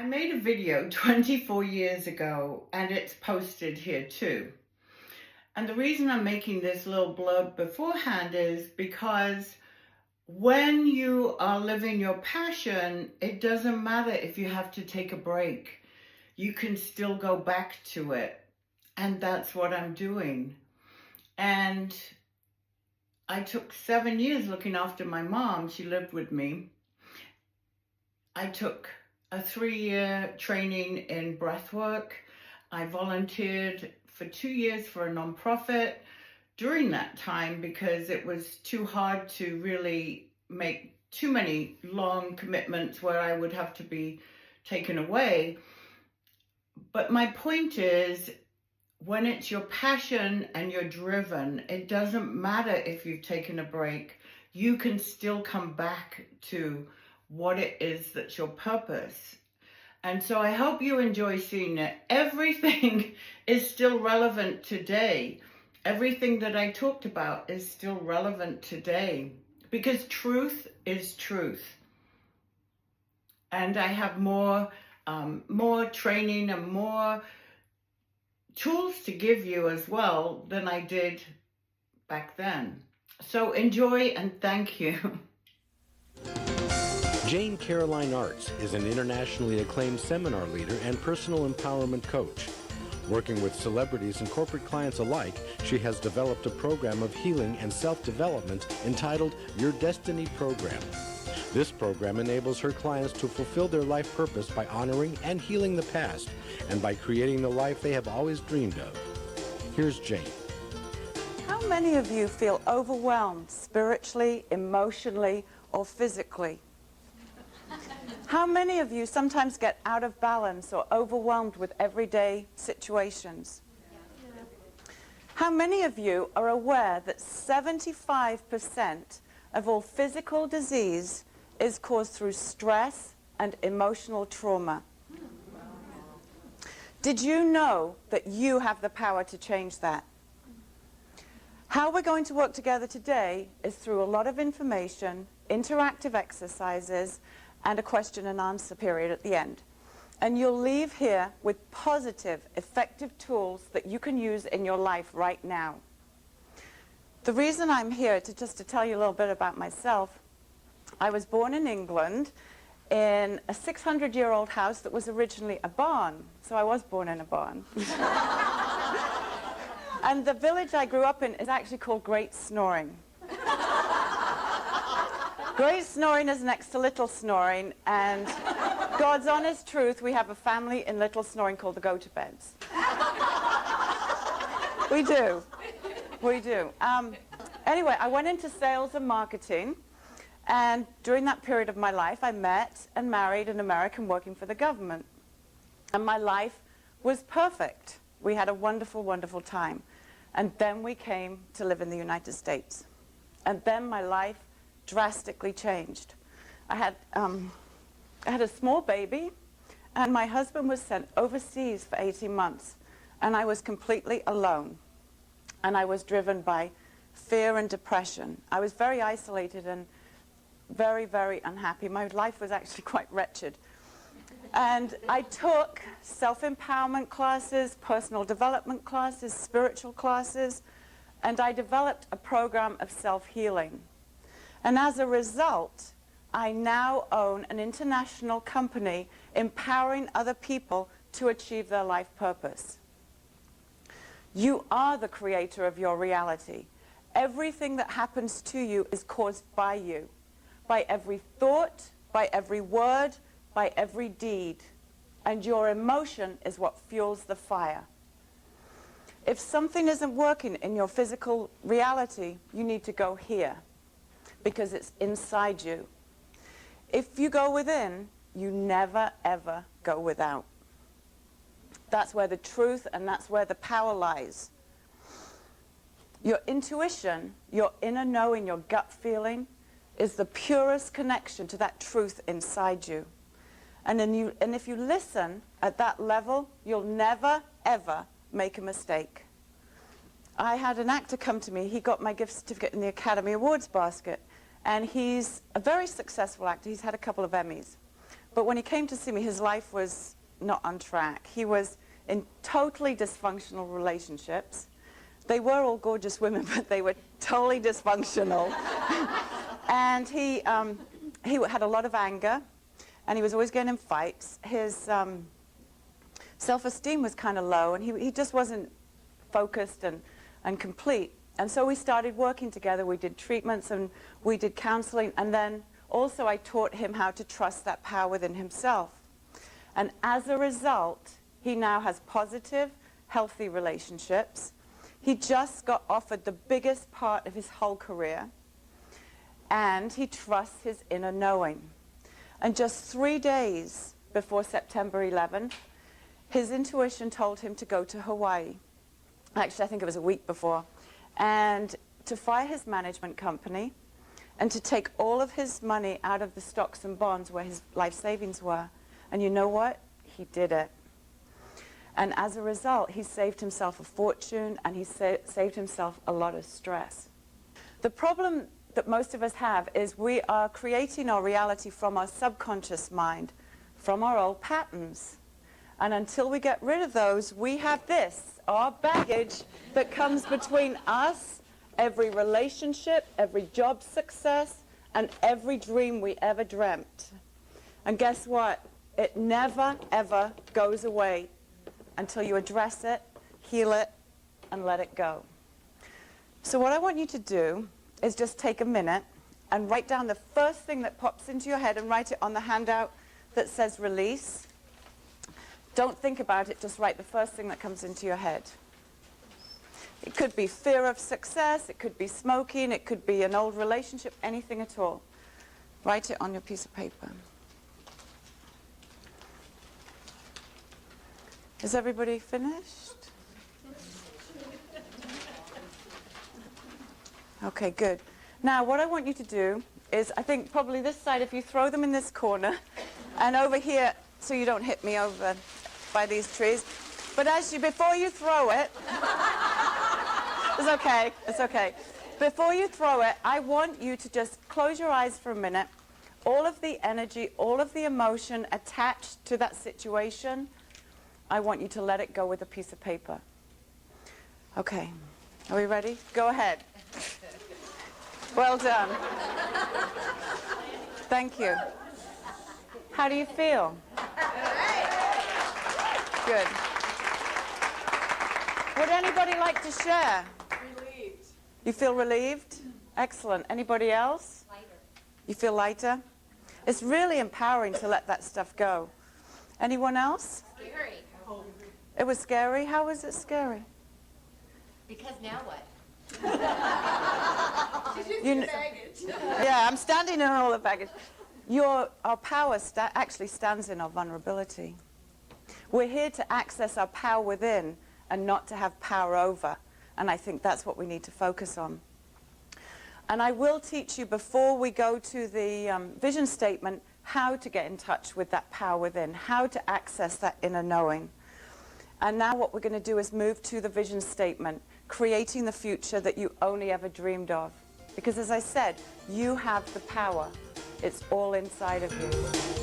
made a video 24 years ago and it's posted here too. And the reason I'm making this little blurb beforehand is because when you are living your passion, it doesn't matter if you have to take a break. You can still go back to it. And that's what I'm doing. And I took 7 years looking after my mom. She lived with me. I took a 3-year training in breathwork. I volunteered for 2 years for a nonprofit during that time because it was too hard to really make too many long commitments where I would have to be taken away. But my point is, when it's your passion and you're driven, it doesn't matter if you've taken a break. You can still come back to what it is that's your purpose. And so I hope you enjoy seeing it. Everything is still relevant today. Everything that I talked about is still relevant today because truth is truth. And I have more training and more tools to give you as well than I did back then. So enjoy and thank you. Jane Caroline Arts is an internationally acclaimed seminar leader and personal empowerment coach. Working with celebrities and corporate clients alike, she has developed a program of healing and self-development entitled Your Destiny Program. This program enables her clients to fulfill their life purpose by honoring and healing the past and by creating the life they have always dreamed of. Here's Jane. How many of you feel overwhelmed spiritually, emotionally, or physically? How many of you sometimes get out of balance or overwhelmed with everyday situations? How many of you are aware that 75% of all physical disease is caused through stress and emotional trauma? Did you know that you have the power to change that? How we're going to work together today is through a lot of information, interactive exercises, and a question and answer period at the end. And you'll leave here with positive, effective tools that you can use in your life right now. The reason I'm here just to tell you a little bit about myself, I was born in England in a 600-year-old house that was originally a barn. So I was born in a barn. And the village I grew up in is actually called Great Snoring. Great Snoring is next to Little Snoring, and God's honest truth, we have a family in Little Snoring called the Go-to-Beds. We do. We do. Anyway, I went into sales and marketing, and during that period of my life, I met and married an American working for the government. And my life was perfect. We had a wonderful, wonderful time. And then we came to live in the United States. And then my life drastically changed. I had a small baby, and my husband was sent overseas for 18 months, and I was completely alone. And I was driven by fear and depression. I was very isolated and very, very unhappy. My life was actually quite wretched. And I took self-empowerment classes, personal development classes, spiritual classes, and I developed a program of self-healing. And as a result, I now own an international company empowering other people to achieve their life purpose. You are the creator of your reality. Everything that happens to you is caused by you, by every thought, by every word, by every deed. And your emotion is what fuels the fire. If something isn't working in your physical reality, you need to go here, because it's inside you. If you go within, you never, ever go without. That's where the truth and that's where the power lies. Your intuition, your inner knowing, your gut feeling, is the purest connection to that truth inside you. And if you listen at that level, you'll never, ever make a mistake. I had an actor come to me. He got my gift certificate in the Academy Awards basket. And he's a very successful actor. He's had a couple of Emmys. But when he came to see me, his life was not on track. He was in totally dysfunctional relationships. They were all gorgeous women, but they were totally dysfunctional. And he had a lot of anger, and he was always getting in fights. His self-esteem was kind of low, and he just wasn't focused and complete. And so we started working together. We did treatments and we did counseling, and then also I taught him how to trust that power within himself. And as a result, he now has positive, healthy relationships. He just got offered the biggest part of his whole career, and he trusts his inner knowing. And just 3 days before September 11th, his intuition told him to go to Hawaii. Actually, I think it was a week before. And to fire his management company and to take all of his money out of the stocks and bonds where his life savings were. And you know what? He did it. And as a result, he saved himself a fortune, and he saved himself a lot of stress. The problem that most of us have is we are creating our reality from our subconscious mind, from our old patterns. And until we get rid of those, we have this, our baggage that comes between us, every relationship, every job success, and every dream we ever dreamt. And guess what? It never, ever goes away until you address it, heal it, and let it go. So what I want you to do is just take a minute and write down the first thing that pops into your head and write it on the handout that says release. Don't think about it, just write the first thing that comes into your head. It could be fear of success, it could be smoking, it could be an old relationship, anything at all. Write it on your piece of paper. Is everybody finished? Okay, good. Now, what I want you to do is, I think probably this side, if you throw them in this corner, and over here, so you don't hit me over by these trees. But before you throw it, it's okay, it's okay. Before you throw it, I want you to just close your eyes for a minute. All of the energy, all of the emotion attached to that situation, I want you to let it go with a piece of paper. Okay, are we ready? Go ahead. Well done. Thank you. How do you feel? Good. Would anybody like to share? Relieved. You feel relieved? Excellent. Anybody else? Lighter. You feel lighter? It's really empowering to let that stuff go. Anyone else? Scary. It was scary? How was it scary? Because now what? Baggage. Yeah, I'm standing in all the baggage. Our power actually stands in our vulnerability. We're here to access our power within and not to have power over. And I think that's what we need to focus on. And I will teach you before we go to the vision statement how to get in touch with that power within, how to access that inner knowing. And now what we're going to do is move to the vision statement, creating the future that you only ever dreamed of. Because as I said, you have the power. It's all inside of you.